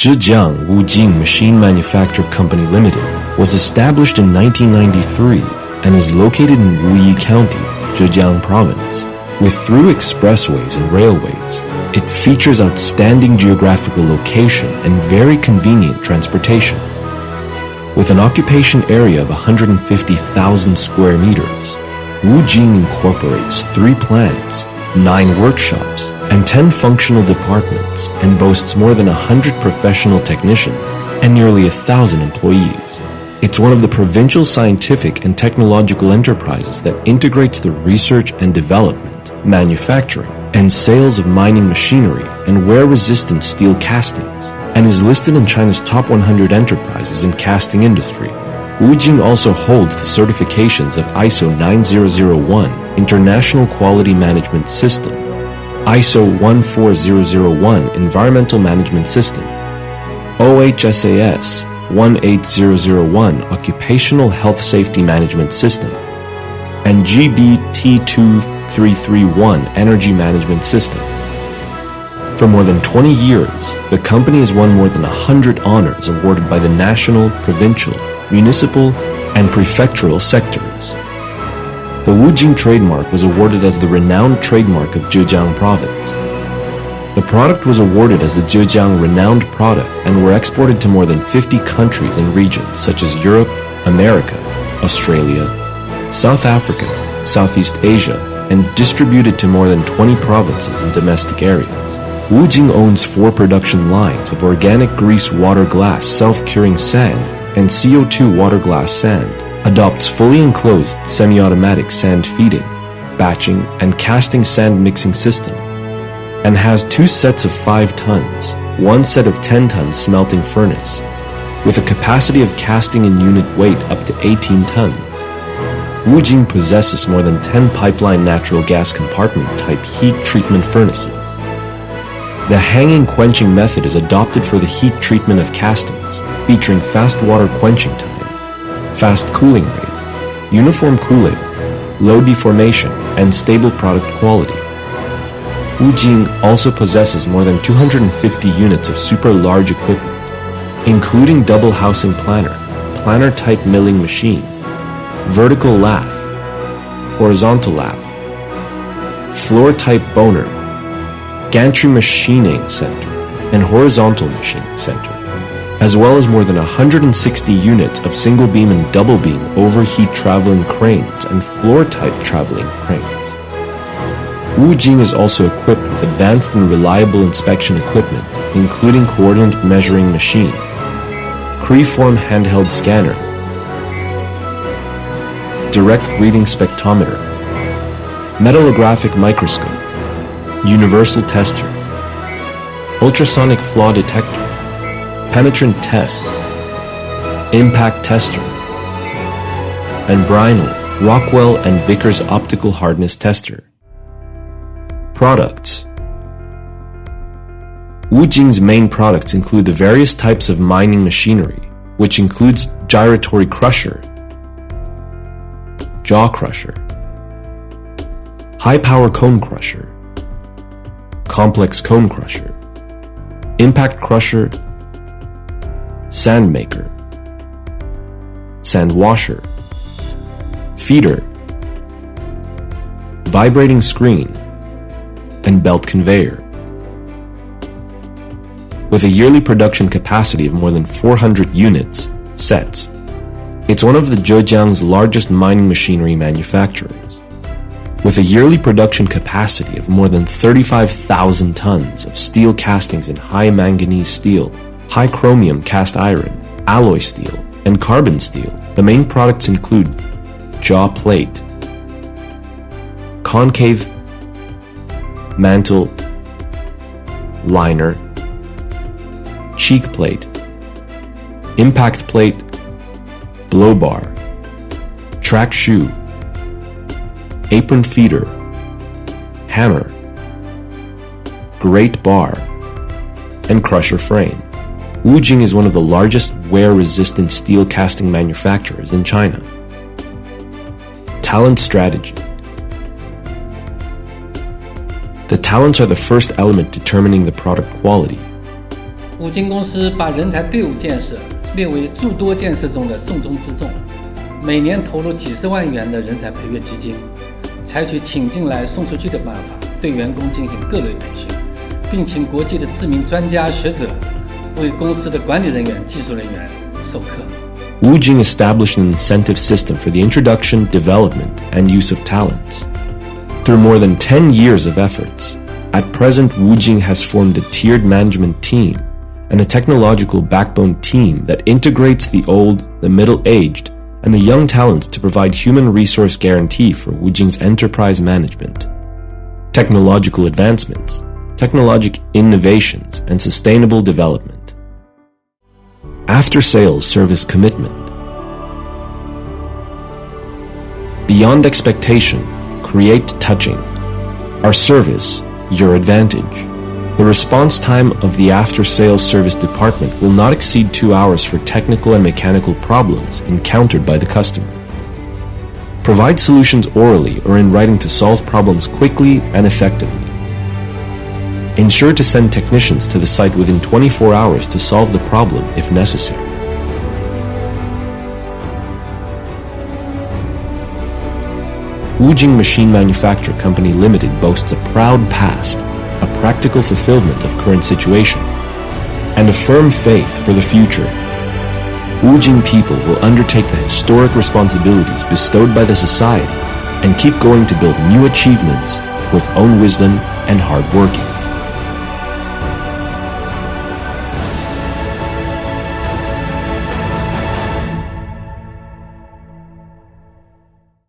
Zhejiang Wujing Machine Manufacture Company Limited was established in 1993 and is located in Wuyi County, Zhejiang Province. With through expressways and railways, it features outstanding geographical location and very convenient transportation. With an occupation area of 150,000 square meters, Wujing incorporates 3 plants, 9 workshops, and 10 functional departments, and boasts more than 100 professional technicians and nearly 1,000 employees. It's one of the provincial scientific and technological enterprises that integrates the research and development, manufacturing, and sales of mining machinery and wear-resistant steel castings, and is listed in China's top 100 enterprises in casting industry. Wujing also holds the certifications of ISO 9001 International Quality Management System, ISO 14001 Environmental Management System, OHSAS 18001 Occupational Health Safety Management System, and GBT 2331 Energy Management System. For more than 20 years, the company has won more than 100 honors awarded by the national, provincial, municipal, and prefectural sectors. The Wujing trademark was awarded as the renowned trademark of Zhejiang Province. The product was awarded as the Zhejiang Renowned Product and were exported to more than 50 countries and regions such as Europe, America, Australia, South Africa, Southeast Asia, and distributed to more than 20 provinces and domestic areas. Wujing owns 4 production lines of organic grease water glass self-curing sand and CO2 water glass sand, adopts fully enclosed semi-automatic sand feeding, batching, and casting sand mixing system, and has 2 sets of 5 tons, 1 set of 10 tons smelting furnace, with a capacity of casting in unit weight up to 18 tons. Wujing possesses more than 10 pipeline natural gas compartment type heat treatment furnaces. The hanging quenching method is adopted for the heat treatment of castings, featuring fast water quenching time, fast cooling rate, uniform cooling, low deformation, and stable product quality. Wujing also possesses more than 250 units of super large equipment, including double housing planer, planer type milling machine, vertical lathe, horizontal lathe, floor type boner, gantry machining center, and horizontal machining center, as well as more than 160 units of single beam and double beam overheat traveling cranes and floor type traveling cranes. Wujing is also equipped with advanced and reliable inspection equipment, including coordinate measuring machine, freeform handheld scanner, direct reading spectrometer, metallographic microscope, universal tester, ultrasonic flaw detector, penetrant test, impact tester, and Brinell, Rockwell and Vickers optical hardness tester. Products. Wujing's main products include the various types of mining machinery, which includes gyratory crusher, jaw crusher, high-power cone crusher, complex cone crusher, impact crusher, sand maker, sand washer, feeder, vibrating screen, and belt conveyor. With a yearly production capacity of more than 400 units, sets, it's one of the Zhejiang's largest mining machinery manufacturers. With a yearly production capacity of more than 35,000 tons of steel castings in high manganese steel, high chromium cast iron, alloy steel, and carbon steel, the main products include jaw plate, concave mantle, liner, cheek plate, impact plate, blow bar, track shoe, apron feeder, hammer, grate bar, and crusher frame. Wujing is one of the largest wear-resistant steel casting manufacturers in China. Talent strategy. The talents are the first element determining the product quality. 五金公司把人才队伍建设列为诸多建设中的重中之重，每年投入几十万元的人才培育基金，采取请进来送出去的办法，对员工进行各类培训，并请国际的知名专家学者为公司的管理人员、技术人员授课。Wujing established an incentive system for the introduction, development, and use of talents. Through more than 10 years of efforts, at present Wujing has formed a tiered management team and a technological backbone team that integrates the old, the middle-aged, and the young talents to provide human resource guarantee for Wujing's enterprise management. Technological advancements, technological innovations, and sustainable development. After-sales service commitment. Beyond expectation, create touching. Our service, your advantage. The response time of the after-sales service department will not exceed 2 hours for technical and mechanical problems encountered by the customer. Provide solutions orally or in writing to solve problems quickly and effectively. Ensure to send technicians to the site within 24 hours to solve the problem if necessary. Wujing Machine Manufacture Company Limited boasts a proud past, a practical fulfillment of current situation, and a firm faith for the future. Wujing people will undertake the historic responsibilities bestowed by the society and keep going to build new achievements with own wisdom and hard working.